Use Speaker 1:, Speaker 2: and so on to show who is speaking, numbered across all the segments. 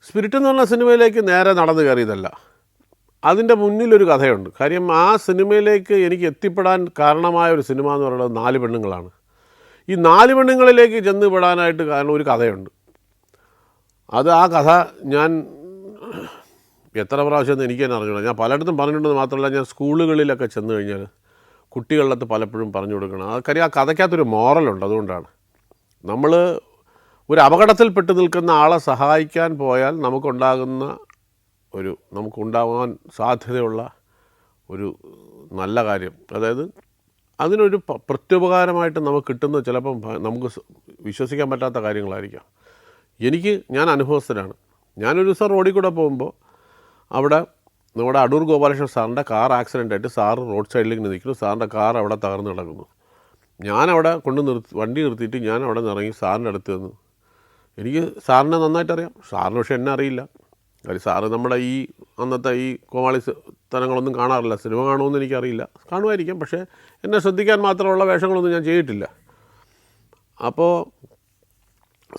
Speaker 1: Spirit എന്ന് പറഞ്ഞ സിനിമയിലേക്ക് നേരെ നടന്നു കയറിയതല്ല. അതിൻ്റെ മുന്നിലൊരു കഥയുണ്ട്. കാര്യം ആ സിനിമയിലേക്ക് എനിക്ക് എത്തിപ്പെടാൻ കാരണമായ ഒരു സിനിമ എന്ന് പറയുന്നത് 4 പെണ്ണുങ്ങളാണ്. ഈ 4 പെണ്ണുങ്ങളിലേക്ക് ചെന്ന് പെടാനായിട്ട് കാരണം ഒരു കഥയുണ്ട്. ആ കഥ ഞാൻ എത്ര പ്രാവശ്യം എനിക്ക് തന്നെ അറിഞ്ഞൂടാ. ഞാൻ പലയിടത്തും പറഞ്ഞിട്ടുണ്ടെന്ന് മാത്രമല്ല, ഞാൻ സ്കൂളുകളിലൊക്കെ ചെന്ന് കഴിഞ്ഞാൽ കുട്ടികളിലത്ത് പലപ്പോഴും പറഞ്ഞു കൊടുക്കണം. കാര്യം ആ കഥയ്ക്കകത്തൊരു മോറലുണ്ട്. അതുകൊണ്ടാണ് നമ്മൾ ഒരു അപകടത്തിൽപ്പെട്ട് നിൽക്കുന്ന ആളെ സഹായിക്കാൻ പോയാൽ നമുക്കുണ്ടാകാൻ സാധ്യതയുള്ള ഒരു നല്ല കാര്യം, അതായത് അതിനൊരു പ്രത്യുപകാരമായിട്ട് നമുക്ക് കിട്ടുന്നത് ചിലപ്പം നമുക്ക് വിശ്വസിക്കാൻ പറ്റാത്ത കാര്യങ്ങളായിരിക്കാം. ഞാൻ അനുഭവസ്ഥനാണ്. ഞാനൊരു ദിവസം റോഡിൽ കൂടെ പോകുമ്പോൾ അവിടെ നമ്മുടെ അടൂർ ഗോപാലകൃഷ്ണൻ സാറിൻ്റെ കാർ ആക്സിഡൻ്റായിട്ട് സാറ് റോഡ് സൈഡിലേക്ക് നിൽക്കുന്നു. സാറിൻ്റെ കാർ അവിടെ തകർന്ന് കിടക്കുന്നു. ഞാനവിടെ വണ്ടി നിർത്തിയിട്ട് ഞാൻ അവിടെ നിന്ന് ഇറങ്ങി സാറിൻ്റെ അടുത്ത് നിന്ന്, എനിക്ക് സാറിനെ നന്നായിട്ടറിയാം, സാറിന് പക്ഷേ എന്നെ അറിയില്ല. കാര്യം സാറ് നമ്മുടെ അന്നത്തെ കോമാളി തനങ്ങളൊന്നും കാണാറില്ല. സിനിമ കാണുമെന്ന് എനിക്കറിയില്ല, കാണുമായിരിക്കാം, പക്ഷേ എന്നെ ശ്രദ്ധിക്കാൻ മാത്രമുള്ള വേഷങ്ങളൊന്നും ഞാൻ ചെയ്തിട്ടില്ല. അപ്പോൾ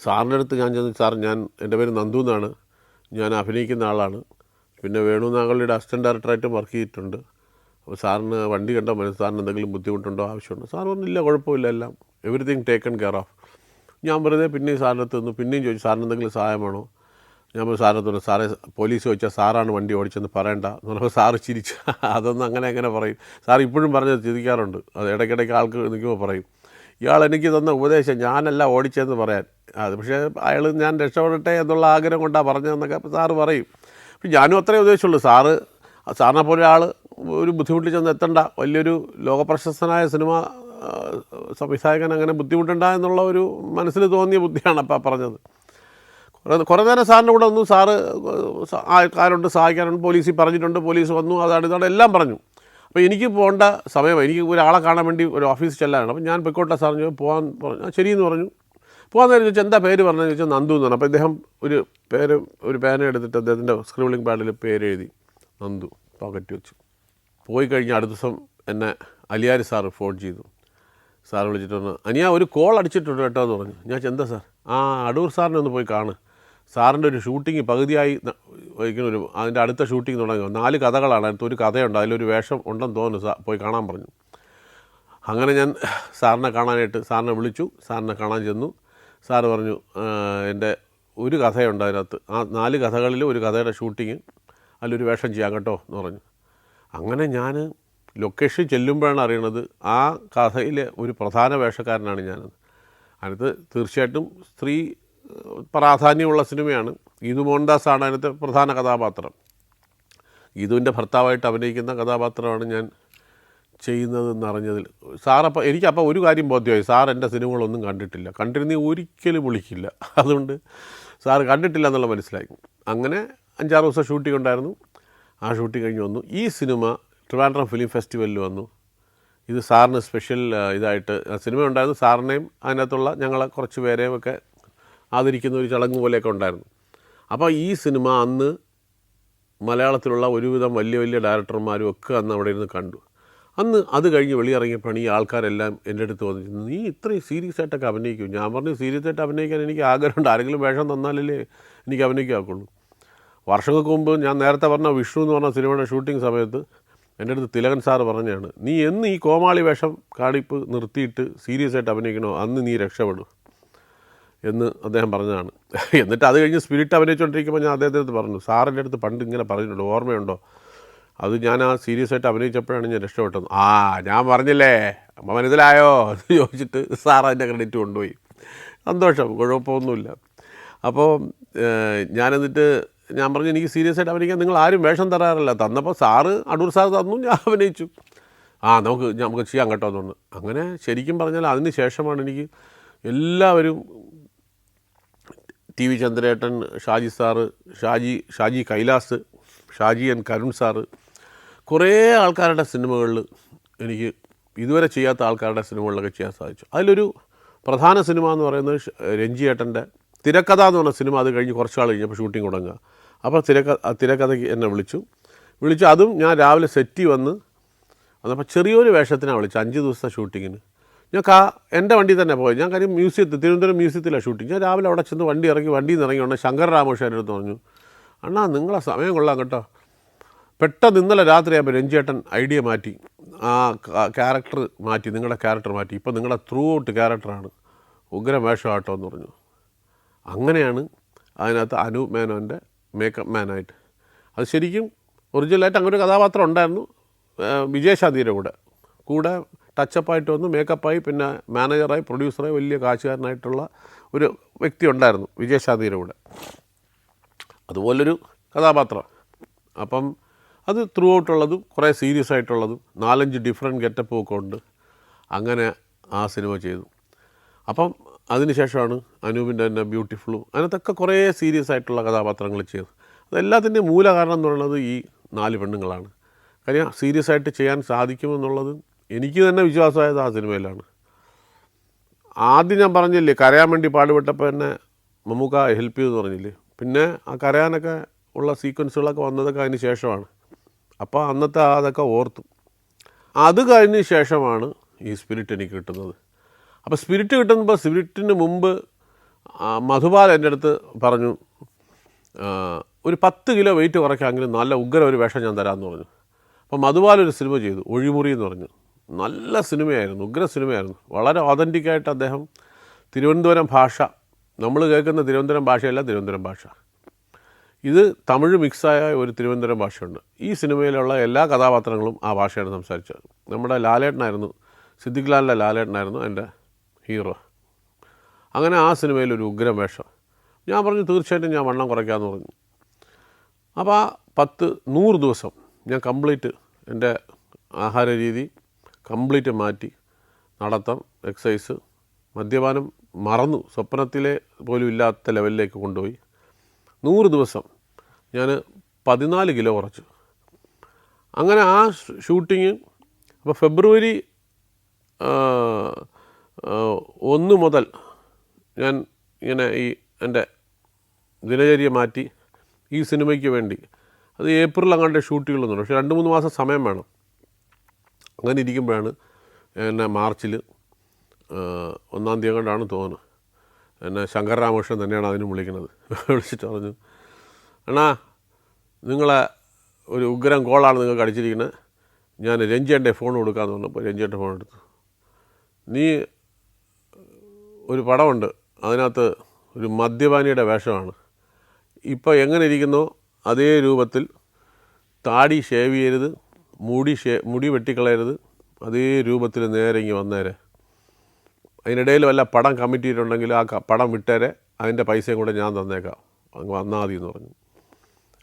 Speaker 1: സാറിൻ്റെ അടുത്ത് ഞാൻ ചെന്ന്, സാർ എൻ്റെ പേര് നന്ദു എന്നാണ്, ഞാൻ അഭിനയിക്കുന്ന ആളാണ്, പിന്നെ വേണു നാഗലിയുടെ അസിസ്റ്റൻറ്റ് ഡയറക്ടറായിട്ടും വർക്ക് ചെയ്തിട്ടുണ്ട്. അപ്പോൾ സാറിന് വണ്ടി കണ്ടോ സാറിന് എന്തെങ്കിലും ബുദ്ധിമുട്ടുണ്ടോ, ആവശ്യമുണ്ടോ? സാർ പറഞ്ഞില്ല, കുഴപ്പമില്ല, എല്ലാം എവറിത്തിങ് ടേക്കൺ കെയർ ഓഫ്. ഞാൻ വെറുതെ പിന്നെയും സാറിൻ്റെ അടുത്ത് നിന്ന് പിന്നെയും ചോദിച്ചു, സാറിന് എന്തെങ്കിലും സഹായം വേണോ? ഞാൻ സാറിന് തോന്നുന്നു, സാറേ പോലീസ് ചോദിച്ചാൽ സാറാണ് വണ്ടി ഓടിച്ചെന്ന് പറയണ്ട എന്ന് പറഞ്ഞപ്പോൾ സാറ് ചിരിച്ചു. അതൊന്നും അങ്ങനെ പറയും. സാർ ഇപ്പോഴും പറഞ്ഞത് ചിരിക്കാറുണ്ട്. അത് ഇടയ്ക്കിടയ്ക്ക് ആൾക്ക് നിൽക്കുമ്പോൾ പറയും, ഇയാൾ എനിക്ക് തന്ന ഉപദേശം ഞാനല്ല ഓടിച്ചതെന്ന് പറയാൻ. അത് പക്ഷേ ഞാൻ രക്ഷപ്പെടട്ടെ എന്നുള്ള ആഗ്രഹം കൊണ്ടാണ് പറഞ്ഞതെന്നൊക്കെ സാറ് പറയും. പക്ഷെ ഞാനും അത്രേ ഉദ്ദേശിച്ചുള്ളൂ. സാറിനെ പോലെ ആൾ ഒരു ബുദ്ധിമുട്ടിൽ ചെന്ന് എത്തണ്ട, വലിയൊരു ലോകപ്രശസ്തനായ സിനിമ സംവിധായകൻ അങ്ങനെ ബുദ്ധിമുട്ടുണ്ട എന്നുള്ള ഒരു മനസ്സിൽ തോന്നിയ ബുദ്ധിയാണ് അപ്പം പറഞ്ഞത്. കുറേ നേരം സാറിൻ്റെ കൂടെ ഒന്നും സാറ് ആൾക്കാരുണ്ട്, സഹായിക്കാനുണ്ട്, പോലീസിൽ പറഞ്ഞിട്ടുണ്ട്, പോലീസ് വന്നു, അതാണ് എല്ലാം പറഞ്ഞു. അപ്പോൾ എനിക്ക് പോകേണ്ട സമയമായി, എനിക്ക് ഒരാളെ കാണാൻ വേണ്ടി ഒരു ഓഫീസിൽ ചെല്ലാനാണ്. അപ്പോൾ ഞാൻ പൊയ്ക്കോട്ടെ സാറിന് പോകാൻ പറഞ്ഞു. ശരിയെന്ന് പറഞ്ഞു. പോകാൻ നേരം ചോദിച്ചാൽ എന്താ പേര് പറഞ്ഞതെന്ന് ചോദിച്ചാൽ നന്ദു എന്ന് പറഞ്ഞു. അപ്പോൾ അദ്ദേഹം ഒരു പേന എടുത്തിട്ട് അദ്ദേഹത്തിൻ്റെ സ്ക്രിബിളിംഗ് പാഡിൽ പേര് എഴുതി നന്ദു പോക്കറ്റ് വെച്ചു. പോയി കഴിഞ്ഞ് അടുത്ത ദിവസം എന്നെ അലിയാർ സാറ് ഫോൺ ചെയ്തു. സാർ വിളിച്ചിട്ട് പറഞ്ഞു, അനിയ ഒരു കോൾ അടിച്ചിട്ടുണ്ട് കേട്ടോ എന്ന് പറഞ്ഞു. ഞാൻ എന്താ സാർ? അടൂർ സാറിനെ ഒന്ന് പോയി കാണ്, സാറിൻ്റെ ഒരു ഷൂട്ടിങ് പകുതിയായി അതിൻ്റെ അടുത്ത ഷൂട്ടിങ് തുടങ്ങി. 4 കഥകളാണ്, അതിനകത്ത് ഒരു കഥയുണ്ട്, അതിലൊരു വേഷം ഉണ്ടെന്ന് തോന്നുന്നു, പോയി കാണാൻ പറഞ്ഞു. അങ്ങനെ ഞാൻ സാറിനെ കാണാനായിട്ട് സാറിനെ വിളിച്ചു. സാറിനെ കാണാൻ ചെന്നു. സാറ് പറഞ്ഞു, എൻ്റെ ഒരു കഥയുണ്ട് അതിനകത്ത്, 4 കഥകളിൽ ഒരു കഥയുടെ ഷൂട്ടിങ്, അതിലൊരു വേഷം ചെയ്യാം കേട്ടോ എന്ന് പറഞ്ഞു. അങ്ങനെ ഞാൻ ലൊക്കേഷൻ ചെല്ലുമ്പോഴാണ് അറിയണത് ആ കഥയിലെ ഒരു പ്രധാന വേഷക്കാരനാണ് ഞാനെന്ന്. അതിനകത്ത് തീർച്ചയായിട്ടും സ്ത്രീ പ്രാധാന്യമുള്ള സിനിമയാണ്. ഗീതു മോഹൻദാസാണ് അതിനകത്തെ പ്രധാന കഥാപാത്രം. ഗീതുവിൻ്റെ ഭർത്താവായിട്ട് അഭിനയിക്കുന്ന കഥാപാത്രമാണ് ഞാൻ ചെയ്യുന്നതെന്ന് അറിഞ്ഞതിൽ എനിക്കപ്പോൾ ഒരു കാര്യം ബോധ്യമായി, സാർ എൻ്റെ സിനിമകളൊന്നും കണ്ടിട്ടില്ല, കണ്ടിരുന്നേ ഒരിക്കലും വിളിക്കില്ല, അതുകൊണ്ട് സാർ കണ്ടിട്ടില്ല എന്നുള്ള മനസ്സിലായി. അങ്ങനെ 5-6 ദിവസം ഷൂട്ടിംഗ് ഉണ്ടായിരുന്നു. ആ ഷൂട്ടിംഗ് കഴിഞ്ഞ് വന്നു. ഈ സിനിമ ട്രിവാൻഡ്രം ഫിലിം ഫെസ്റ്റിവലിൽ വന്നു. ഇത് സാറിന് സ്പെഷ്യൽ ഇതായിട്ട് സിനിമ ഉണ്ടായിരുന്നു. സാറിനെയും അതിനകത്തുള്ള ഞങ്ങളെ കുറച്ച് പേരെയും ഒക്കെ ആദരിക്കുന്ന ഒരു ചടങ്ങ് പോലെയൊക്കെ ഉണ്ടായിരുന്നു. അപ്പോൾ ഈ സിനിമ അന്ന് മലയാളത്തിലുള്ള ഒരുവിധം വലിയ ഡയറക്ടർമാരും ഒക്കെ അന്ന് അവിടെ ഇരുന്ന് കണ്ടു. അന്ന് അത് കഴിഞ്ഞ് വെളിയിറങ്ങിയപ്പോഴാണ് ഈ ആൾക്കാരെല്ലാം എൻ്റെ അടുത്ത് വന്നിരുന്നു, നീ ഇത്രയും സീരിയസ് ആയിട്ടൊക്കെ അഭിനയിക്കും? ഞാൻ പറഞ്ഞു, സീരിയസ് ആയിട്ട് അഭിനയിക്കാൻ എനിക്ക് ആഗ്രഹമുണ്ട്, ആരെങ്കിലും വേഷം തന്നാലല്ലേ എനിക്ക് അഭിനയിക്കാക്കുള്ളൂ. വർഷങ്ങൾക്ക് മുമ്പ് ഞാൻ നേരത്തെ പറഞ്ഞ വിഷ്ണു എന്ന് പറഞ്ഞ സിനിമയുടെ ഷൂട്ടിംഗ് സമയത്ത് എൻ്റെ അടുത്ത് തിലകൻ സാറ് പറഞ്ഞാണ്, നീ എന്ന് ഈ കോമാളി വേഷം കാണിപ്പ് നിർത്തിയിട്ട് സീരിയസ് ആയിട്ട് അഭിനയിക്കണോ അന്ന് നീ രക്ഷപ്പെടും എന്ന് അദ്ദേഹം പറഞ്ഞതാണ്. എന്നിട്ട് അത് കഴിഞ്ഞ് സ്പിരിറ്റ് അഭിനയിച്ചുകൊണ്ടിരിക്കുമ്പോൾ ഞാൻ അദ്ദേഹത്തിൻ്റെ അടുത്ത് പറഞ്ഞു, സാറിൻ്റെ അടുത്ത് പണ്ട് ഇങ്ങനെ പറഞ്ഞിട്ടുണ്ട്, ഓർമ്മയുണ്ടോ? അത് ഞാൻ ആ സീരിയസ് ആയിട്ട് അഭിനയിച്ചപ്പോഴാണ് ഞാൻ രക്ഷപ്പെട്ടത്. ഞാൻ പറഞ്ഞില്ലേ മനസ്സിലായോ എന്ന് ചോദിച്ചിട്ട് സാർ അതിൻ്റെ ക്രെഡിറ്റ് കൊണ്ടുപോയി. സന്തോഷം, കുഴപ്പമൊന്നുമില്ല. അപ്പോൾ ഞാൻ പറഞ്ഞു, എനിക്ക് സീരിയസ് ആയിട്ട് അഭിനയിക്കാൻ നിങ്ങൾ ആരും വേഷം തരാറില്ല, തന്നപ്പോൾ അടൂർ സാറ് തന്നു, ഞാൻ അഭിനയിച്ചു. നമുക്ക് ചെയ്യാൻ കേട്ടോ എന്ന് പറഞ്ഞു. അങ്ങനെ ശരിക്കും പറഞ്ഞാൽ അതിന് ശേഷമാണ് എനിക്ക് എല്ലാവരും, TV ചന്ദ്രേട്ടൻ, Shaji sir, Shaji Kailas, Shaji N Karun sir, കുറേ ആൾക്കാരുടെ സിനിമകളിൽ എനിക്ക് ഇതുവരെ ചെയ്യാത്ത ആൾക്കാരുടെ സിനിമകളിലൊക്കെ ചെയ്യാൻ സാധിച്ചു. അതിലൊരു പ്രധാന സിനിമ എന്ന് പറയുന്നത് രഞ്ജിയേട്ടൻ്റെ തിരക്കഥ എന്ന് പറഞ്ഞ സിനിമ. അത് കഴിഞ്ഞ് കുറച്ച് നാൾ കഴിഞ്ഞപ്പോൾ ഷൂട്ടിംഗ് തുടങ്ങുക. അപ്പോൾ തിരക്കഥയ്ക്ക് എന്നെ വിളിച്ചു. അതും ഞാൻ രാവിലെ സെറ്റിൽ വന്നപ്പോൾ ചെറിയൊരു വേഷത്തിനാണ് വിളിച്ചത്, 5 ദിവസത്തെ ഷൂട്ടിങ്ങിന്. ഞാൻ എൻ്റെ വണ്ടി തന്നെ പോയി. ഞാൻ കാര്യം തിരുവനന്തപുരം മ്യൂസിയത്തിലാണ് ഷൂട്ടിങ്. ഞാൻ രാവിലെ അവിടെ ചെന്ന് വണ്ടിയിൽ നിന്ന് ഇറങ്ങി ഉടനെ ശങ്കർ രാമകൃഷ്ണൻ അടുത്ത് പറഞ്ഞു, അണ്ണാ നിങ്ങളെ സമയം കൊള്ളാം കേട്ടോ. പെട്ടെന്ന് ഇന്നലെ രാത്രിയാകുമ്പോൾ രഞ്ജിയേട്ടൻ ഐഡിയ മാറ്റി, ആ ക്യാരക്ടർ മാറ്റി, നിങ്ങളുടെ ക്യാരക്ടർ മാറ്റി. ഇപ്പം നിങ്ങളുടെ ത്രൂ ഔട്ട് ക്യാരക്ടറാണ്, ഉഗ്രം വേഷമാട്ടോ എന്ന് പറഞ്ഞു. അങ്ങനെയാണ് അതിനകത്ത് അനൂപ് മേനോൻ്റെ മേക്കപ്പ് മാനായിട്ട്. അത് ശരിക്കും ഒറിജിനലായിട്ട് അങ്ങനെ ഒരു കഥാപാത്രം ഉണ്ടായിരുന്നു. വിജയശാന്തിയുടെ കൂടെ ടച്ചപ്പായിട്ട് വന്ന് മേക്കപ്പായി, പിന്നെ മാനേജറായി, പ്രൊഡ്യൂസറായി, വലിയ കാശുകാരനായിട്ടുള്ള ഒരു വ്യക്തി ഉണ്ടായിരുന്നു വിജയശാന്തിയുടെ കൂടെ. അതുപോലൊരു കഥാപാത്രം. അപ്പം അത് ത്രൂ ഔട്ടുള്ളതും കുറേ സീരിയസ് ആയിട്ടുള്ളതും 4-5 ഡിഫറെൻറ്റ് ഗെറ്റപ്പും ഒക്കെ ഉണ്ട്. അങ്ങനെ ആ സിനിമ ചെയ്തു. അപ്പം അതിന് ശേഷമാണ് അനൂപിൻ്റെ തന്നെ ബ്യൂട്ടിഫുള്ളും അതിനകത്തൊക്കെ കുറേ സീരിയസ് ആയിട്ടുള്ള കഥാപാത്രങ്ങൾ ചെയ്തു. അതെല്ലാത്തിൻ്റെയും മൂല കാരണം എന്ന് പറയുന്നത് ഈ 4 പെണ്ണുങ്ങളാണ്. കാര്യം സീരിയസ് ആയിട്ട് ചെയ്യാൻ സാധിക്കുമെന്നുള്ളത് എനിക്ക് തന്നെ വിശ്വാസമായത് ആ സിനിമയിലാണ്. ആദ്യം ഞാൻ പറഞ്ഞില്ലേ, കരയാൻ വേണ്ടി പാടുപെട്ടപ്പോൾ തന്നെ മമ്മൂക്ക ഹെൽപ്പ് ചെയ്തെന്ന് പറഞ്ഞില്ലേ. പിന്നെ ആ കരയാനൊക്കെ ഉള്ള സീക്വൻസുകളൊക്കെ വന്നതൊക്കെ അതിന് ശേഷമാണ്. അപ്പോൾ അന്നത്തെ അതൊക്കെ ഓർത്തു. അത് കഴിഞ്ഞ ശേഷമാണ് ഈ സ്പിരിറ്റ് എനിക്ക് കിട്ടുന്നത്. അപ്പോൾ സ്പിരിറ്റ് കിട്ടുമ്പോൾ സ്പിരിറ്റിന് മുമ്പ് മധുപാൽ എൻ്റെ അടുത്ത് പറഞ്ഞു, ഒരു 10 കിലോ വെയിറ്റ് കുറയ്ക്കാമെങ്കിലും നല്ല ഉഗ്ര ഒരു വേഷം ഞാൻ തരാമെന്ന് പറഞ്ഞു. അപ്പോൾ മധുപാൽ ഒരു സിനിമ ചെയ്തു, ഒഴിമുറി എന്ന് പറഞ്ഞു. നല്ല സിനിമയായിരുന്നു, ഉഗ്ര സിനിമയായിരുന്നു. വളരെ ഓതൻറ്റിക്കായിട്ട് അദ്ദേഹം തിരുവനന്തപുരം ഭാഷ, നമ്മൾ കേൾക്കുന്ന തിരുവനന്തപുരം ഭാഷയല്ല തിരുവനന്തപുരം ഭാഷ, ഇത് തമിഴ് മിക്സായ ഒരു തിരുവനന്തപുരം ഭാഷയുണ്ട്. ഈ സിനിമയിലുള്ള എല്ലാ കഥാപാത്രങ്ങളും ആ ഭാഷയാണ് സംസാരിച്ചത്. നമ്മുടെ ലാലേട്ടനായിരുന്നു, സിദ്ദിഖ് ലാലിൻ്റെ ലാലേട്ടനായിരുന്നു എൻ്റെ ഹീറോ. അങ്ങനെ ആ സിനിമയിലൊരു ഉഗ്രം വേഷം. ഞാൻ പറഞ്ഞു തീർച്ചയായിട്ടും ഞാൻ വണ്ണം കുറയ്ക്കാമെന്ന് പറഞ്ഞു. അപ്പോൾ ആ 100 ദിവസം ഞാൻ കംപ്ലീറ്റ് എൻ്റെ ആഹാര രീതി കംപ്ലീറ്റ് മാറ്റി, നടത്തം, എക്സസൈസ്, മദ്യപാനം മറന്നു, സ്വപ്നത്തിലെ പോലും ഇല്ലാത്ത ലെവലിലേക്ക് കൊണ്ടുപോയി. 100 ദിവസം ഞാൻ 14 കിലോ കുറച്ചു. അങ്ങനെ ആ ഷൂട്ടിങ് അപ്പോൾ ഫെബ്രുവരി 1 മുതൽ ഞാൻ ഇങ്ങനെ എൻ്റെ ദിനചര്യ മാറ്റി ഈ സിനിമയ്ക്ക് വേണ്ടി. അത് ഏപ്രിൽ അങ്ങാണ്ട് ഷൂട്ടുകളൊന്നുമില്ല, പക്ഷേ 2-3 മാസം സമയം വേണം. അങ്ങനെ ഇരിക്കുമ്പോഴാണ് എന്നെ മാർച്ചിൽ 1-ാം തീയതി കൊണ്ടാണ് തോന്നുന്നത്, എന്നെ ശങ്കർ രാമകൃഷ്ണൻ തന്നെയാണ് അതിന് വിളിക്കുന്നത്. വിളിച്ചിട്ട് പറഞ്ഞു, അണ്ണാ നിങ്ങളെ ഒരു ഉഗ്രം കോളാണ് നിങ്ങൾക്ക് അടിച്ചിരിക്കുന്നത്, ഞാൻ രഞ്ജിയേട്ടൻ്റെ ഫോൺ കൊടുക്കാമെന്ന് പറഞ്ഞപ്പോൾ രഞ്ജിയേട്ടൻ്റെ ഫോൺ എടുത്തു. നീ ഒരു പടമുണ്ട്, അതിനകത്ത് ഒരു മദ്യപാനിയുടെ വേഷമാണ്, ഇപ്പോൾ എങ്ങനെ ഇരിക്കുന്നോ അതേ രൂപത്തിൽ താടി ഷേവ് ചെയ്യരുത്, മുടി വെട്ടിക്കളയരുത്, അതേ രൂപത്തിൽ നേരെ ഇങ്ങ് വന്നേരെ. അതിനിടയിൽ വല്ല പടം കമ്മിറ്റ് ചെയ്തിട്ടുണ്ടെങ്കിൽ ആ പടം വിട്ടേരെ, അതിൻ്റെ പൈസയും കൂടെ ഞാൻ തന്നേക്കാം, അങ്ങ് വന്നാൽ മതി എന്ന് പറഞ്ഞു.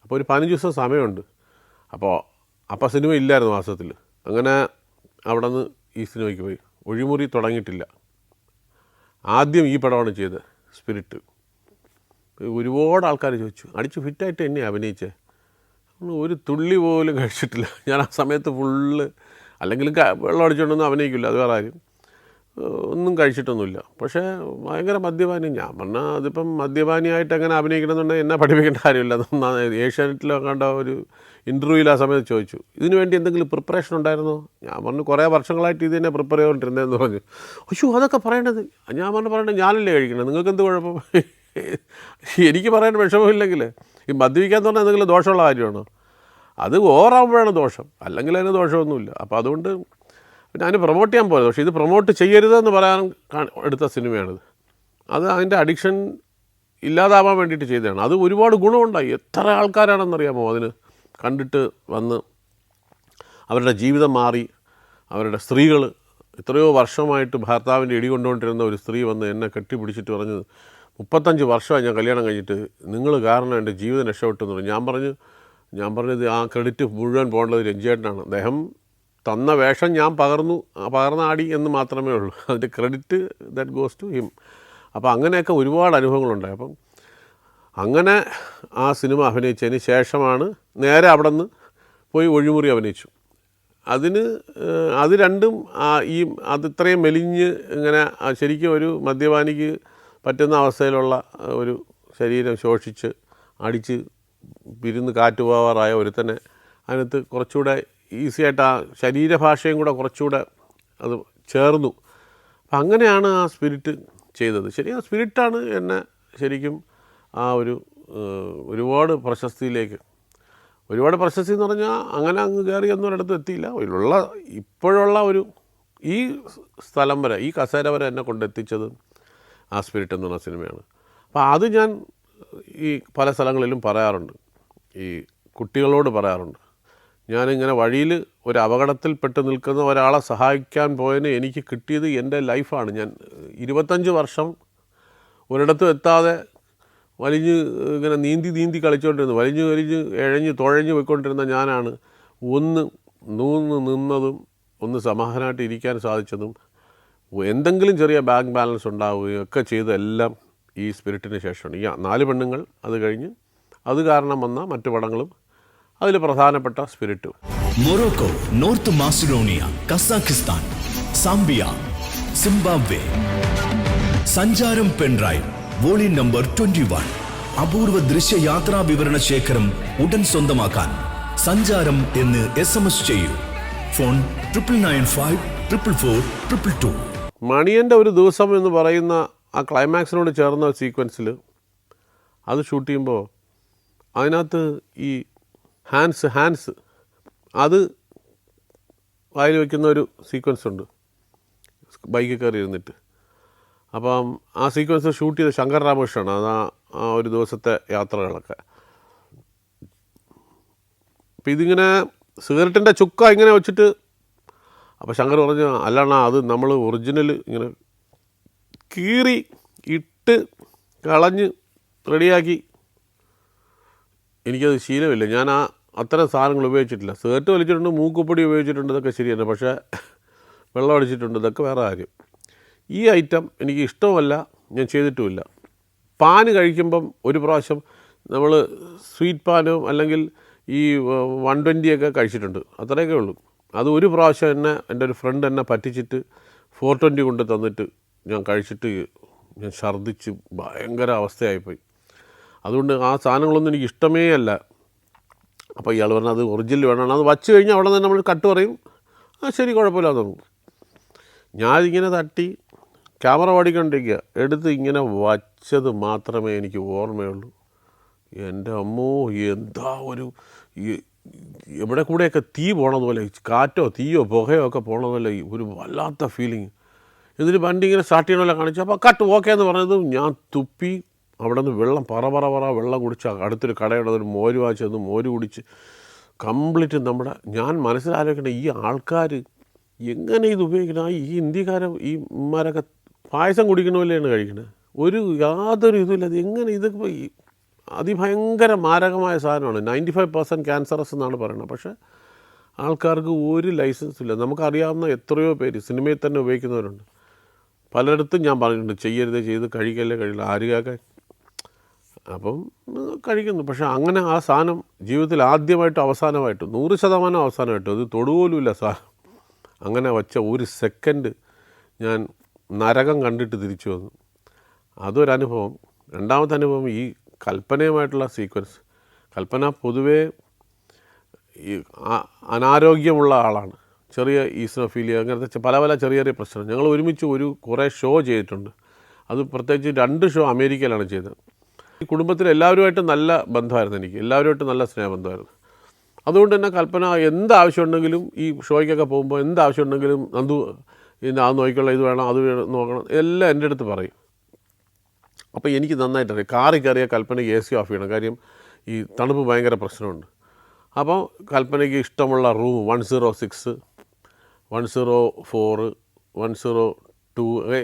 Speaker 1: അപ്പോൾ ഒരു 15 ദിവസം സമയമുണ്ട്. അപ്പോൾ സിനിമ ഇല്ലായിരുന്നു മാസത്തിൽ. അങ്ങനെ അവിടെ നിന്ന് ഈ സിനിമയ്ക്ക് പോയി. ഒഴിമുറി തുടങ്ങിയിട്ടില്ല, ആദ്യം ഈ പടമാണ് ചെയ്തത്, സ്പിരിറ്റ്. ഒരുപാട് ആൾക്കാർ ചോദിച്ചു, അടിച്ച് ഫിറ്റായിട്ട് എന്നെ അഭിനയിച്ചേ? ഒരു തുള്ളി പോലും കഴിച്ചിട്ടില്ല ഞാൻ ആ സമയത്ത്. ഫുള്ള് അല്ലെങ്കിൽ വെള്ളം അടിച്ചുകൊണ്ടൊന്നും അഭിനയിക്കില്ല, അത് വേറെ കാര്യം. ഒന്നും കഴിച്ചിട്ടൊന്നുമില്ല. പക്ഷേ ഭയങ്കര മദ്യപാനി. ഞാൻ പറഞ്ഞാൽ അതിപ്പം മദ്യപാനിയായിട്ട് എങ്ങനെ അഭിനയിക്കണമെന്നുണ്ടെങ്കിൽ എന്നെ പഠിപ്പിക്കേണ്ട കാര്യമില്ല. ഏഷ്യാനെറ്റിലോ കണ്ട ഒരു ഇൻ്റർവ്യൂവിൽ ആ സമയത്ത് ചോദിച്ചു, ഇതിനു വേണ്ടി എന്തെങ്കിലും പ്രിപ്പറേഷൻ ഉണ്ടായിരുന്നോ? ഞാൻ പറഞ്ഞു കുറേ വർഷങ്ങളായിട്ട് ഇത് തന്നെ പ്രിപ്പയർ ചെയ്തുകൊണ്ടിരുന്നതെന്ന് പറഞ്ഞു. അയ്യോ അതൊക്കെ പറയേണ്ടത്. ഞാൻ പറയേണ്ടത് ഞാനല്ലേ കഴിക്കണത്, നിങ്ങൾക്ക് എന്ത് കുഴപ്പം? എനിക്ക് പറയാൻ വിഷമമില്ലെങ്കിൽ ഈ മദ്യപിക്കാന്ന് പറഞ്ഞാൽ എന്തെങ്കിലും ദോഷമുള്ള കാര്യമാണോ? അത് ഓവറാകുമ്പോഴാണ് ദോഷം, അല്ലെങ്കിൽ അതിന് ദോഷമൊന്നുമില്ല. അപ്പോൾ അതുകൊണ്ട് ഞാൻ പ്രൊമോട്ട് ചെയ്യാൻ പോയത്. പക്ഷേ ഇത് പ്രൊമോട്ട് ചെയ്യരുതെന്ന് പറയാൻ എടുത്ത സിനിമയാണിത്. അത് അതിൻ്റെ അഡിക്ഷൻ ഇല്ലാതാവാൻ വേണ്ടിയിട്ട് ചെയ്തതാണ്. അത് ഒരുപാട് ഗുണമുണ്ടായി. എത്ര ആൾക്കാരാണെന്നറിയാമോ അതിന് കണ്ടിട്ട് വന്ന് അവരുടെ ജീവിതം മാറി. അവരുടെ സ്ത്രീകൾ, എത്രയോ വർഷമായിട്ട് ഭർത്താവിൻ്റെ ഇടി കൊണ്ടുകൊണ്ടിരുന്ന ഒരു സ്ത്രീ വന്ന് എന്നെ കെട്ടിപ്പിടിച്ചിട്ട് പറഞ്ഞത്, 35 വർഷമായി ഞാൻ കല്യാണം കഴിഞ്ഞിട്ട്, നിങ്ങൾ കാരണം എൻ്റെ ജീവിതം രക്ഷപ്പെട്ടെന്ന് പറഞ്ഞു. ഞാൻ പറഞ്ഞത് ആ ക്രെഡിറ്റ് മുഴുവൻ പോകേണ്ടത് രഞ്ജിയേട്ടനാണ്. അദ്ദേഹം തന്ന വേഷം ഞാൻ പകർന്നാടി എന്ന് മാത്രമേ ഉള്ളൂ. അതിൻ്റെ credit that goes to him. അപ്പോൾ അങ്ങനെയൊക്കെ ഒരുപാട് അനുഭവങ്ങളുണ്ടായി. അപ്പം അങ്ങനെ ആ സിനിമ അഭിനയിച്ചതിന് ശേഷമാണ് നേരെ അവിടെ നിന്ന് പോയി ഒഴിമുറി അഭിനയിച്ചു. അത് രണ്ടും അത് ഇത്രയും മെലിഞ്ഞ് ഇങ്ങനെ ശരിക്കും ഒരു മദ്യപാനിക്ക് പറ്റുന്ന അവസ്ഥയിലുള്ള ഒരു ശരീരം ശോഷിച്ച് അടിച്ച് പിരുന്ന് കാറ്റുപോവാറായ ഒരുത്തന്നെ അതിനകത്ത് കുറച്ചുകൂടെ ഈസിയായിട്ട് ആ ശരീരഭാഷയും കൂടെ കുറച്ചുകൂടെ അത് ചേർന്നു. അപ്പം അങ്ങനെയാണ് ആ സ്പിരിറ്റ് ചെയ്തത്. ശരി, ആ സ്പിരിറ്റാണ് എന്നെ ശരിക്കും ആ ഒരു ഒരുപാട് പ്രശസ്തിയിലേക്ക്, ഒരുപാട് പ്രശസ്തി എന്ന് പറഞ്ഞാൽ അങ്ങനെ അങ്ങ് കയറി ഒന്നും ഒരിടത്തും എത്തിയില്ല. ഇപ്പോഴുള്ള ഒരു ഈ സ്ഥലം വരെ, ഈ കസേര വരെ എന്നെ കൊണ്ടെത്തിച്ചത് ആ സ്പിരിറ്റ് എന്ന് പറഞ്ഞ സിനിമയാണ്. അപ്പോൾ അത് ഞാൻ ഈ പല സ്ഥലങ്ങളിലും പറയാറുണ്ട്, ഈ കുട്ടികളോട് പറയാറുണ്ട്. ഞാനിങ്ങനെ വഴിയിൽ ഒരു അപകടത്തിൽപ്പെട്ട് നിൽക്കുന്ന ഒരാളെ സഹായിക്കാൻ പോയതിന് എനിക്ക് കിട്ടിയത് എൻ്റെ ലൈഫാണ്. ഞാൻ 25 വർഷം ഒരിടത്തും എത്താതെ വലിഞ്ഞ് ഇങ്ങനെ നീന്തി കളിച്ചുകൊണ്ടിരുന്നു, വലിഞ്ഞ് ഇഴഞ്ഞ് തുഴഞ്ഞ് പോയിക്കൊണ്ടിരുന്ന ഞാനാണ് നൂന്ന് നിന്നതും ഒന്ന് സമാധാനമായിട്ട് ഇരിക്കാൻ സാധിച്ചതും എന്തെങ്കിലും ചെറിയ ബാങ്ക് ബാലൻസ് ഉണ്ടാവുകയും ഒക്കെ ചെയ്തതെല്ലാം ഈ സ്പിരിറ്റിന് ശേഷമാണ്. ഈ 4 പെണ്ണുങ്ങൾ, അത് കഴിഞ്ഞ് അത് കാരണം വന്ന മറ്റു പടങ്ങളും അതിൽ പ്രധാനപ്പെട്ട സ്പിരിറ്റും.
Speaker 2: Morocco, north Macedonia, Kazakhstan, Zambia, Zimbabwe. Sancharam pendrive volume number 21. അപൂർവ ദൃശ്യയാത്രാ വിവരണ ശേഖരം ഉടൻ സ്വന്തമാക്കാൻ സഞ്ചാരം എന്ന് SMS ചെയ്യൂ. ഫോൺ 9995444222.
Speaker 1: മണിയൻ്റെ ഒരു ദിവസം എന്ന് പറയുന്ന ആ ക്ലൈമാക്സിനോട് ചേർന്ന സീക്വൻസിൽ അത് ഷൂട്ട് ചെയ്യുമ്പോൾ അതിനകത്ത് ഈ ഹാൻഡ്സ് അത് വായിൽ വയ്ക്കുന്ന ഒരു സീക്വൻസ് ഉണ്ട്, ബൈക്കിൽ കയറി ഇരുന്നിട്ട്. അപ്പം ആ സീക്വൻസ് ഷൂട്ട് ചെയ്ത ശങ്കർ രാമകൃഷ്ണനാണ്. അത് ആ ഒരു ദിവസത്തെ യാത്രകളൊക്കെ. അപ്പം ഇതിങ്ങനെ സിഗരറ്റിൻ്റെ ചുക്ക ഇങ്ങനെ വെച്ചിട്ട്, അപ്പോൾ ശങ്കർ പറഞ്ഞു, അല്ലണ്ണ അത് നമ്മൾ ഒറിജിനൽ ഇങ്ങനെ കീറി ഇട്ട് കളഞ്ഞ് റെഡിയാക്കി. എനിക്കത് ശീലമില്ല, ഞാൻ അത്തരം സാധനങ്ങൾ ഉപയോഗിച്ചിട്ടില്ല. സിഗരറ്റ് വലിച്ചിട്ടുണ്ട്, മൂക്കുപ്പൊടി ഉപയോഗിച്ചിട്ടുണ്ട്, ഇതൊക്കെ ശരിയാണ്. പക്ഷേ വെള്ളം അടിച്ചിട്ടുണ്ട്, ഇതൊക്കെ വേറെ കാര്യം. ഈ ഐറ്റം എനിക്ക് ഇഷ്ടവുമല്ല, ഞാൻ ചെയ്തിട്ടുമില്ല. പാന് കഴിക്കുമ്പം ഒരു പ്രാവശ്യം നമ്മൾ സ്വീറ്റ് പാനും അല്ലെങ്കിൽ ഈ 120 കഴിച്ചിട്ടുണ്ട്, അത്രയൊക്കെ ഉള്ളൂ. അത് ഒരു പ്രാവശ്യം എൻ്റെ ഒരു ഫ്രണ്ട് എന്നെ പറ്റിച്ചിട്ട് 420 കൊണ്ട് തന്നിട്ട് ഞാൻ കഴിച്ചിട്ട് ഞാൻ ഛർദ്ദിച്ച് ഭയങ്കര അവസ്ഥയായിപ്പോയി. അതുകൊണ്ട് ആ സാധനങ്ങളൊന്നും എനിക്ക് ഇഷ്ടമേ അല്ല. അപ്പോൾ ഇയാൾ പറഞ്ഞാൽ അത് ഒറിജിനൽ വേണം, അത് വച്ച് കഴിഞ്ഞാൽ അവിടെ തന്നെ നമ്മൾ കട്ട് പറയും, ശരി കുഴപ്പമില്ല തോന്നും. ഞാനിങ്ങനെ തട്ടി ക്യാമറ ഓടിക്കൊണ്ടിരിക്കുക, എടുത്ത് ഇങ്ങനെ വച്ചത് മാത്രമേ എനിക്ക് ഓർമ്മയുള്ളൂ. എൻ്റെ അമ്മോ, എന്താ ഒരു എവിടെ കൂടെയൊക്കെ തീ പോണതുപോലെ, കാറ്റോ തീയോ പുകയോ ഒക്കെ പോണതുപോലെ ഒരു വല്ലാത്ത ഫീലിങ്. എന്നിട്ട് വണ്ടി ഇങ്ങനെ സ്റ്റാർട്ട് ചെയ്യണമല്ലോ കാണിച്ചു. അപ്പോൾ കട്ട് ഓക്കെ എന്ന് പറഞ്ഞത് ഞാൻ തുപ്പി അവിടെ നിന്ന് വെള്ളം പറ വെള്ളം കുടിച്ച് അടുത്തൊരു കടയുള്ളതൊരു മോര് വാങ്ങിച്ചത് മോര് കുടിച്ച് കംപ്ലീറ്റ് ഞാൻ മനസ്സിലാലോചിക്കണേ, ഈ ആൾക്കാർ എങ്ങനെ ഇത് ഉപയോഗിക്കണം. ഈ ഇന്ത്യക്കാരെ ഈ ഉമ്മാരൊക്കെ പായസം കുടിക്കണമല്ലാണ് കഴിക്കണത്, യാതൊരു ഇതുമില്ല. അത് എങ്ങനെ ഇതൊക്കെ അതിഭയങ്കര മാരകമായ സാധനമാണ്. 95% ക്യാൻസറസ് എന്നാണ് പറയുന്നത്. പക്ഷേ ആൾക്കാർക്ക് ഒരു ലൈസൻസും ഇല്ല. നമുക്കറിയാവുന്ന എത്രയോ പേര് സിനിമയിൽ തന്നെ ഉപയോഗിക്കുന്നവരുണ്ട്. പലയിടത്തും ഞാൻ പറഞ്ഞിട്ടുണ്ട്, ചെയ്യരുത്, ചെയ്ത് കഴിക്കില്ല, ആര് കേൾക്കാൻ. അപ്പം കഴിക്കുന്നു. പക്ഷേ അങ്ങനെ ആ സാധനം ജീവിതത്തിൽ ആദ്യമായിട്ടും അവസാനമായിട്ടും 100% അവസാനമായിട്ടും അത് തൊടുപോലുമില്ല സാധനം. അങ്ങനെ വച്ച ഒരു സെക്കൻഡ് ഞാൻ നരകം കണ്ടിട്ട് തിരിച്ചു വന്നു. അതൊരനുഭവം. രണ്ടാമത്തെ അനുഭവം ഈ കൽപ്പനയുമായിട്ടുള്ള സീക്വൻസ്. കൽപ്പന പൊതുവേ ഈ അനാരോഗ്യമുള്ള ആളാണ്, ചെറിയ ഈസ്നോഫീലിയ, അങ്ങനത്തെ പല ചെറിയ പ്രശ്നം. ഞങ്ങൾ ഒരുമിച്ച് കുറേ ഷോ ചെയ്തിട്ടുണ്ട്. അത് പ്രത്യേകിച്ച് 2 ഷോ അമേരിക്കയിലാണ് ചെയ്തത്. ഈ കുടുംബത്തിൽ എല്ലാവരുമായിട്ട് നല്ല ബന്ധമായിരുന്നു, എനിക്ക് എല്ലാവരുമായിട്ട് നല്ല സ്നേഹബന്ധമായിരുന്നു. അതുകൊണ്ട് തന്നെ കൽപ്പന എന്താവശ്യമുണ്ടെങ്കിലും ഈ ഷോയ്ക്കൊക്കെ പോകുമ്പോൾ എന്താവശ്യമുണ്ടെങ്കിലും നന്ദു അത് നോക്കിക്കൊള്ളാം, ഇത് വേണം, അത് നോക്കണം, എല്ലാം എൻ്റെ അടുത്ത് പറയും. അപ്പോൾ എനിക്ക് നന്നായിട്ടറിയാം, കാറിൽ കയറിയ കൽപ്പനയ്ക്ക് AC ഓഫ് ചെയ്യണം, കാര്യം ഈ തണുപ്പ് ഭയങ്കര പ്രശ്നമുണ്ട്. അപ്പോൾ കൽപ്പനയ്ക്ക് ഇഷ്ടമുള്ള റൂം 106, 104, 102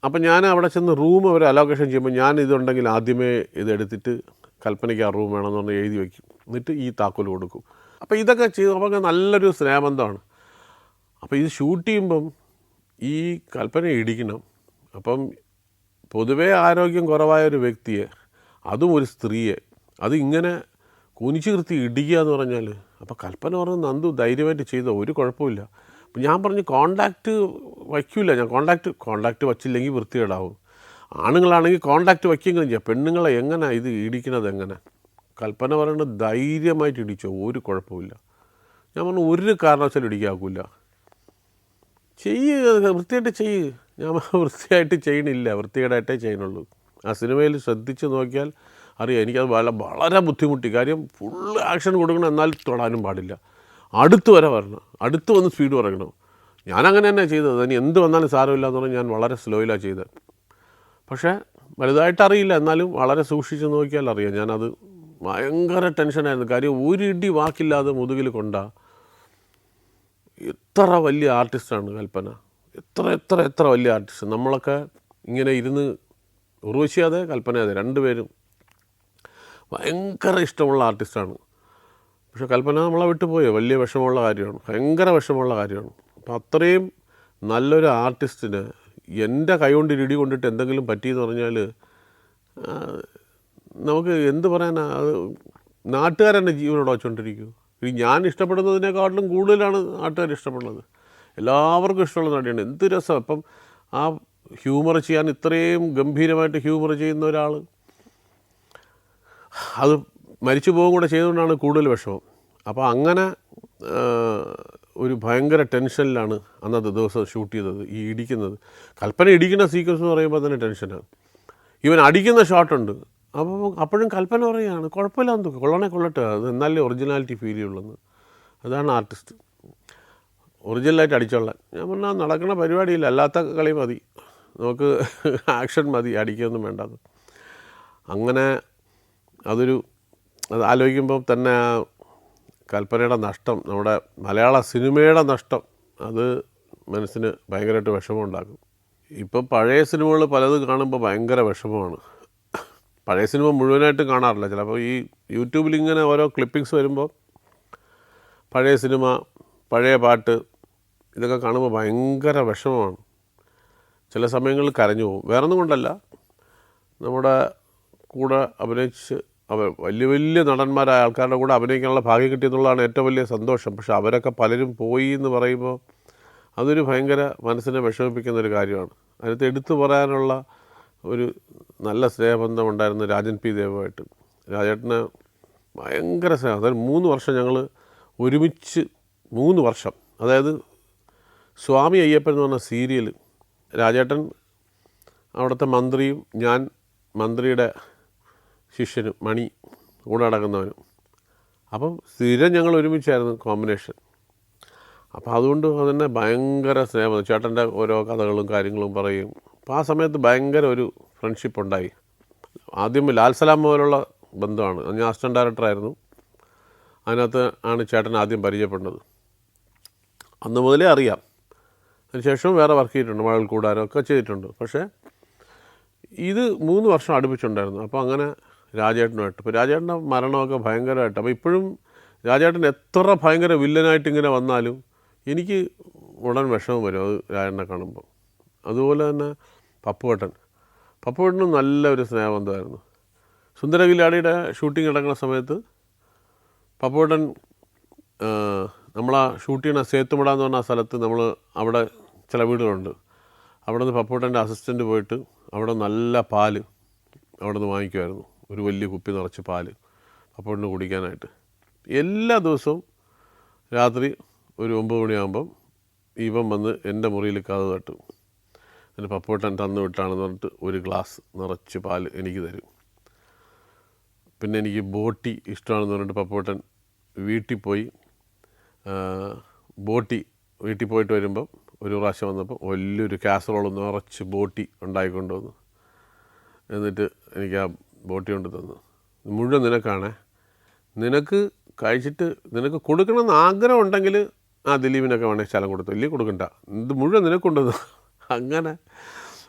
Speaker 1: അപ്പം ഞാൻ അവിടെ ചെന്ന് റൂം അവർ അലോക്കേഷൻ ചെയ്യുമ്പോൾ ഞാൻ ഇതുണ്ടെങ്കിൽ ആദ്യമേ ഇതെടുത്തിട്ട് കൽപ്പനയ്ക്ക് ആ റൂം വേണമെന്ന് പറഞ്ഞ് എഴുതി വയ്ക്കും, എന്നിട്ട് ഈ താക്കോൽ കൊടുക്കും. അപ്പോൾ ഇതൊക്കെ ചെയ്ത് അപ്പോൾ നല്ലൊരു സ്നേഹബന്ധമാണ്. അപ്പോൾ ഇത് ഷൂട്ട് ചെയ്യുമ്പം ഈ കൽപ്പന ഇടിക്കണം. അപ്പം പൊതുവേ ആരോഗ്യം കുറവായ ഒരു വ്യക്തിയെ, അതും ഒരു സ്ത്രീയെ, അത് ഇങ്ങനെ കുനിച്ചു നിർത്തി ഇടിക്കുക എന്ന് പറഞ്ഞാൽ, അപ്പോൾ കൽപ്പന പറഞ്ഞു, നന്ദു ധൈര്യമായിട്ട് ചെയ്തോ, ഒരു കുഴപ്പമില്ല. അപ്പം ഞാൻ പറഞ്ഞു കോണ്ടാക്റ്റ് വയ്ക്കില്ല, ഞാൻ കോണ്ടാക്റ്റ് വച്ചില്ലെങ്കിൽ വൃത്തികേടാവും. ആണുങ്ങളാണെങ്കിൽ കോണ്ടാക്റ്റ് വയ്ക്കെങ്കിലും ചെയ്യാം, പെണ്ണുങ്ങളെ എങ്ങനെ ഇത് ഇടിക്കണത് എങ്ങനെ? കൽപ്പന പറയുന്നത് ധൈര്യമായിട്ട് ഇടിച്ചോ, ഒരു കുഴപ്പമില്ല. ഞാൻ പറഞ്ഞു ഒരു കാരണവശാലും ഇടിക്കാക്കില്ല. വൃത്തിയായിട്ട് ചെയ്യ്. ഞാൻ വൃത്തിയായിട്ട് ചെയ്യണില്ല, വൃത്തികേടായിട്ടേ ചെയ്യണുള്ളൂ. ആ സിനിമയിൽ ശ്രദ്ധിച്ച് നോക്കിയാൽ അറിയാം, എനിക്കത് വളരെ ബുദ്ധിമുട്ടി. കാര്യം ഫുൾ ആക്ഷൻ കൊടുക്കണം, എന്നാൽ തൊടാനും പാടില്ല, അടുത്ത് വരെ വരണം, അടുത്ത് വന്ന് സ്പീഡ് പറയണം. ഞാനങ്ങനെ തന്നെ ചെയ്തത്. ഇനി എന്ത് വന്നാലും സാരമില്ല എന്ന് പറഞ്ഞാൽ ഞാൻ വളരെ സ്ലോയിലാണ് ചെയ്തത്. പക്ഷേ വലുതായിട്ട് അറിയില്ല, എന്നാലും വളരെ സൂക്ഷിച്ച് നോക്കിയാൽ അറിയാം. ഞാനത് ഭയങ്കര ടെൻഷനായിരുന്നു. കാര്യം ഒരു ഇടി വാക്കില്ലാതെ മുതുകിൽ കൊണ്ടാ. എത്ര വലിയ ആർട്ടിസ്റ്റാണ് കൽപ്പന, എത്ര വലിയ ആർട്ടിസ്റ്റ്. നമ്മളൊക്കെ ഇങ്ങനെ ഇരുന്ന് ഉർവശി അതെ, കൽപ്പന അതെ, രണ്ടുപേരും ഭയങ്കര ഇഷ്ടമുള്ള ആർട്ടിസ്റ്റാണ്. പക്ഷേ കൽപ്പന നമ്മളെ വിട്ടുപോയോ, വലിയ വിഷമമുള്ള കാര്യമാണ്, ഭയങ്കര വിഷമമുള്ള കാര്യമാണ്. അപ്പം അത്രയും നല്ലൊരു ആർട്ടിസ്റ്റിന് എൻ്റെ കൈകൊണ്ട് ഇടി കൊണ്ടിട്ട് എന്തെങ്കിലും പറ്റിയെന്ന് പറഞ്ഞാൽ നമുക്ക് എന്ത് പറയാനാ, അത് നാട്ടുകാരെന്നെ ജീവനോട് വച്ചുകൊണ്ടിരിക്കും. ഇനി ഞാൻ ഇഷ്ടപ്പെടുന്നതിനേക്കാട്ടിലും കൂടുതലാണ് നാട്ടുകാർ ഇഷ്ടപ്പെടുന്നത്. എല്ലാവർക്കും ഇഷ്ടമുള്ള നടിയാണ്. എന്ത് രസം. അപ്പം ആ ഹ്യൂമർ ചെയ്യാൻ, ഇത്രയും ഗംഭീരമായിട്ട് ഹ്യൂമർ ചെയ്യുന്ന ഒരാൾ അത് മരിച്ചു പോകും കൂടെ ചെയ്തുകൊണ്ടാണ് കൂടുതൽ വിഷമം. അപ്പോൾ അങ്ങനെ ഒരു ഭയങ്കര ടെൻഷനിലാണ് അന്നത്തെ ദിവസം ഷൂട്ട് ചെയ്തത്. ഈ ഇടിക്കുന്നത്, കൽപ്പന ഇടിക്കുന്ന സീക്വൻസ് എന്ന് പറയുമ്പോൾ തന്നെ ടെൻഷനാണ്. ഇവൻ അടിക്കുന്ന ഷോട്ടുണ്ട്. അപ്പോൾ അപ്പോഴും കൽപ്പന പറയുകയാണ്, കുഴപ്പമില്ലാന്ന് തോന്നുന്നു, കൊള്ളണേ കൊള്ളട്ടെ, അത് എന്നാലേ ഒറിജിനാലിറ്റി ഫീൽ ചെയ്യുള്ളൂ. അതാണ് ആർട്ടിസ്റ്റ്, ഒറിജിനലായിട്ട് അടിച്ചോളാൻ. ഞാൻ പറഞ്ഞാൽ നടക്കുന്ന പരിപാടിയില്ല, അല്ലാത്ത കളി മതി, നമുക്ക് ആക്ഷൻ മതി, അടിക്കൊന്നും വേണ്ടത്. അങ്ങനെ അത് ആലോചിക്കുമ്പോൾ തന്നെ കൽപ്പനയുടെ നഷ്ടം, നമ്മുടെ മലയാള സിനിമയുടെ നഷ്ടം, അത് മനസ്സിന് ഭയങ്കരമായിട്ട് വിഷമമുണ്ടാക്കും. ഇപ്പം പഴയ സിനിമകൾ പലത് കാണുമ്പോൾ ഭയങ്കര വിഷമമാണ്. പഴയ സിനിമ മുഴുവനായിട്ട് കാണാറില്ല. ചിലപ്പോൾ ഈ യൂട്യൂബിൽ ഇങ്ങനെ ഓരോ ക്ലിപ്പിങ്സ് വരുമ്പോൾ പഴയ സിനിമ, പഴയ പാട്ട്, ഇതൊക്കെ കാണുമ്പോൾ ഭയങ്കര വിഷമമാണ്. ചില സമയങ്ങളിൽ കരഞ്ഞു പോകും. വേറൊന്നും കൊണ്ടല്ല, നമ്മുടെ കൂടെ അഭിനയിച്ച് വലിയ വലിയ നടന്മാരായ ആൾക്കാരുടെ കൂടെ അഭിനയിക്കാനുള്ള ഭാഗ്യം കിട്ടിയെന്നുള്ളതാണ് ഏറ്റവും വലിയ സന്തോഷം. പക്ഷെ അവരൊക്കെ പലരും പോയി എന്ന് പറയുമ്പോൾ അതൊരു ഭയങ്കര മനസ്സിനെ വിഷമിപ്പിക്കുന്നൊരു കാര്യമാണ്. അതിനകത്ത് എടുത്തു പറയാനുള്ള ഒരു നല്ല സ്നേഹബന്ധം ഉണ്ടായിരുന്നു രാജൻ പി ദേവുമായിട്ട്. രാജേട്ടന് ഭയങ്കര സ്നേഹം. അതായത് 3 വർഷം ഞങ്ങൾ ഒരുമിച്ച്, 3 വർഷം, അതായത് സ്വാമി അയ്യപ്പൻ എന്ന് പറഞ്ഞ സീരിയൽ, രാജേട്ടൻ അവിടുത്തെ മന്ത്രിയും ഞാൻ മന്ത്രിയുടെ ശിഷ്യനും, മണി കൂടെ നടക്കുന്നവനും. അപ്പം സ്ഥിരം ഞങ്ങൾ ഒരുമിച്ചായിരുന്നു കോമ്പിനേഷൻ. അപ്പോൾ അതുകൊണ്ട് തന്നെ ഭയങ്കര സ്നേഹം. ചേട്ടൻ്റെ ഓരോ കഥകളും കാര്യങ്ങളും പറയും. അപ്പോൾ ആ സമയത്ത് ഭയങ്കര ഒരു ഫ്രണ്ട്ഷിപ്പ് ഉണ്ടായി. ആദ്യം ലാൽ സലാം പോലുള്ള ബന്ധമാണ്. ഞാൻ അസിസ്റ്റൻറ്റ് ഡയറക്ടറായിരുന്നു. അതിനകത്ത് ആണ് ചേട്ടൻ ആദ്യം പരിചയപ്പെടുന്നത്. അന്ന് മുതലേ അറിയാം. അതിനുശേഷം വേറെ വർക്ക് ചെയ്തിട്ടുണ്ട്, മഴൽ കൂടാനോ ഒക്കെ ചെയ്തിട്ടുണ്ട്. പക്ഷേ ഇത് 3 വർഷം അടുപ്പിച്ചുണ്ടായിരുന്നു. അപ്പോൾ അങ്ങനെ രാജേട്ടനുമായിട്ട്, ഇപ്പോൾ രാജേട്ടൻ്റെ മരണമൊക്കെ ഭയങ്കരമായിട്ട്, അപ്പോൾ ഇപ്പോഴും രാജേട്ടൻ എത്ര ഭയങ്കര വില്ലനായിട്ട് ഇങ്ങനെ വന്നാലും എനിക്ക് ഉടൻ വിഷമം വരും അത് രാജേട്ടനെ കാണുമ്പോൾ. അതുപോലെ തന്നെ പപ്പുവേട്ടനും നല്ലൊരു സ്നേഹബന്ധമായിരുന്നു. സുന്ദരകില്ലാടിയുടെ ഷൂട്ടിംഗ് നടക്കുന്ന സമയത്ത് പപ്പുവേട്ടൻ നമ്മളാ ഷൂട്ട് ചെയ്യുന്ന സേത്തുമട എന്ന് പറഞ്ഞ സ്ഥലത്ത്, നമ്മൾ അവിടെ ചില വീടുകളുണ്ട്, അവിടെ നിന്ന് പപ്പുവേട്ടൻ്റെ അസിസ്റ്റൻറ്റ് പോയിട്ട് അവിടെ നല്ല പാല് അവിടെ നിന്ന് വാങ്ങിക്കുമായിരുന്നു. ഒരു വലിയ കുപ്പി നിറച്ച് പാല് പപ്പുവേട്ടന് കുടിക്കാനായിട്ട്. എല്ലാ ദിവസവും രാത്രി ഒരു 9 മണിയാകുമ്പം ഇവൻ വന്ന് എൻ്റെ മുറിയിൽ കഥ തട്ടും. എൻ്റെ പപ്പുവേട്ടൻ തന്നു വിട്ടാണെന്ന് പറഞ്ഞിട്ട് ഒരു ഗ്ലാസ് നിറച്ച് പാല് എനിക്ക് തരും. പിന്നെ എനിക്ക് ബോട്ടി ഇഷ്ടമാണെന്ന് പറഞ്ഞിട്ട് പപ്പുവേട്ടൻ വീട്ടിൽ പോയിട്ട് വരുമ്പം ഒരു പ്രാവശ്യം വന്നപ്പോൾ വലിയൊരു കാസറോൾ നിറച്ച് ബോട്ടി ഉണ്ടായിക്കൊണ്ട് വന്നു. എന്നിട്ട് എനിക്ക് ആ ബോട്ടി കൊണ്ട് തന്നു. മുഴുവൻ നിനക്കാണേ, നിനക്ക് കഴിച്ചിട്ട് നിനക്ക് കൊടുക്കണമെന്ന് ആഗ്രഹം ഉണ്ടെങ്കിൽ ദിലീപിനൊക്കെ വേണമെങ്കിൽ ശലം കൊടുത്തു, ഇല്ലെങ്കിൽ കൊടുക്കണ്ട, ഇത് മുഴുവൻ നിനക്കുണ്ടെന്ന്. അങ്ങനെ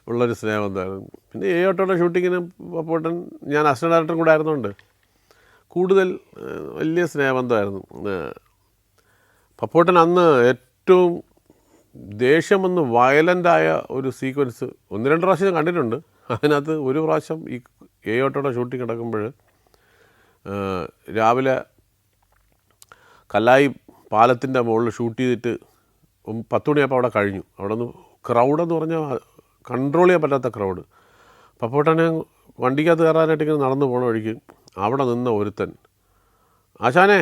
Speaker 1: ഉള്ളൊരു സ്നേഹബന്ധമായിരുന്നു. പിന്നെ ഏട്ടോടെ ഷൂട്ടിങ്ങിന് പപ്പുവേട്ടൻ, ഞാൻ അസിസ്റ്റൻറ്റ് ഡയറക്ടറും കൂടെ ആയിരുന്നുകൊണ്ട് കൂടുതൽ വലിയ സ്നേഹബന്ധമായിരുന്നു. പപ്പുവേട്ടൻ അന്ന് ഏറ്റവും ദേഷ്യം വന്ന് വയലൻ്റായ ഒരു സീക്വൻസ് 1-2 പ്രാവശ്യം കണ്ടിട്ടുണ്ട്. അതിനകത്ത് ഒരു പ്രാവശ്യം ഈ ഏട്ടോടെ ഷൂട്ടിങ് കിടക്കുമ്പോൾ രാവിലെ കല്ലായി പാലത്തിൻ്റെ മുകളിൽ ഷൂട്ട് ചെയ്തിട്ട് 10 മണിയായപ്പോൾ അവിടെ കഴിഞ്ഞു. അവിടെ നിന്ന് ക്രൗഡെന്ന് പറഞ്ഞാൽ കൺട്രോൾ ചെയ്യാൻ പറ്റാത്ത ക്രൗഡ്. പപ്പുവേട്ടനെ വണ്ടിക്കകത്ത് കയറാനായിട്ട് ഇങ്ങനെ നടന്നു പോകണ വഴിക്ക് അവിടെ നിന്ന ഒരുത്തൻ, ആശാനെ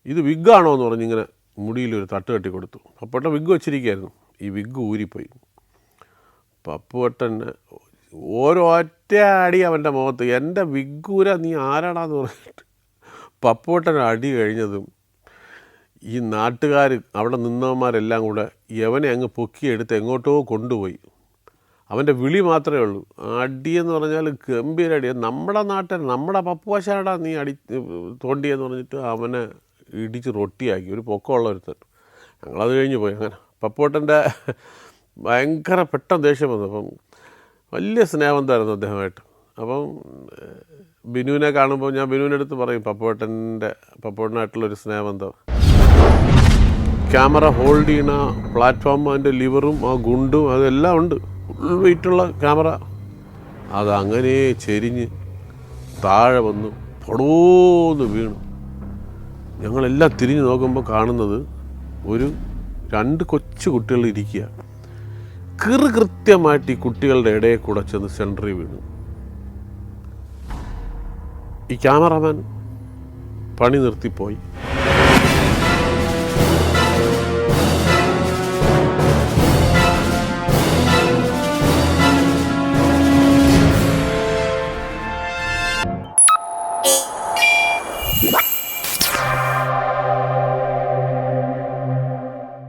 Speaker 1: ഇത് വിഗ്ഗാണോ എന്ന് പറഞ്ഞിങ്ങനെ മുടിയിലൊരു തട്ട് കെട്ടി കൊടുത്തു. പപ്പുവേട്ടൻ വിഗ് വെച്ചിരിക്കുകയായിരുന്നു. ഈ വിഗ് ഊരിപ്പോയി. പപ്പുവേട്ടന് ഓരോ ഒറ്റ അടി അവൻ്റെ മുഖത്ത്, എൻ്റെ വിഗ്ഗൂര നീ ആരാടാന്ന് പറഞ്ഞിട്ട് പപ്പുവേട്ടൻ അടി കഴിഞ്ഞതും ഈ നാട്ടുകാർ അവിടെ നിന്നവന്മാരെല്ലാം കൂടെ യവനെ അങ്ങ് പൊക്കിയെടുത്ത് എങ്ങോട്ടോ കൊണ്ടുപോയി. അവൻ്റെ വിളി മാത്രമേ ഉള്ളൂ. അടിയെന്ന് പറഞ്ഞാൽ ഗംഭീര അടി. നമ്മുടെ നാട്ടിൽ നമ്മുടെ പപ്പുവശാടാ നീ അടി തോണ്ടിയെന്ന് പറഞ്ഞിട്ട് അവനെ ഇടിച്ച് റൊട്ടിയാക്കി. ഒരു പൊക്കമുള്ള ഒരുത്തൻ. ഞങ്ങളത് കഴിഞ്ഞ് പോയി. അങ്ങനെ പപ്പുവേട്ടൻ്റെ ഭയങ്കര പെട്ടെന്ന് ദേഷ്യം വന്നു. അപ്പം വലിയ സ്നേഹബന്ധമായിരുന്നു അദ്ദേഹമായിട്ട്. അപ്പം ബിനുവിനെ കാണുമ്പോൾ ഞാൻ ബിനുവിൻ്റെ അടുത്ത് പറയും പപ്പുവേട്ടനായിട്ടുള്ളൊരു സ്നേഹബന്ധം. ക്യാമറ ഹോൾഡ് ചെയ്യുന്ന പ്ലാറ്റ്ഫോം, അതിൻ്റെ ലിവറും ആ ഗുണ്ടും അതെല്ലാം ഉണ്ട്. ഫുൾ വെയിറ്റുള്ള ക്യാമറ. അതങ്ങനെ ചെരിഞ്ഞ് താഴെ വന്നു പൊടോന്ന് വീണു. ഞങ്ങളെല്ലാം തിരിഞ്ഞ് നോക്കുമ്പോൾ കാണുന്നത് ഒരു 2 കൊച്ചു കുട്ടികൾ ഇരിക്കുക. കൃത്യമായിട്ട് ഈ കുട്ടികളുടെ ഇടയിൽ കൂടെ ചെന്ന് സെൻറ്ററിൽ വീണു. ഈ ക്യാമറാമാൻ പണി നിർത്തിപ്പോയി.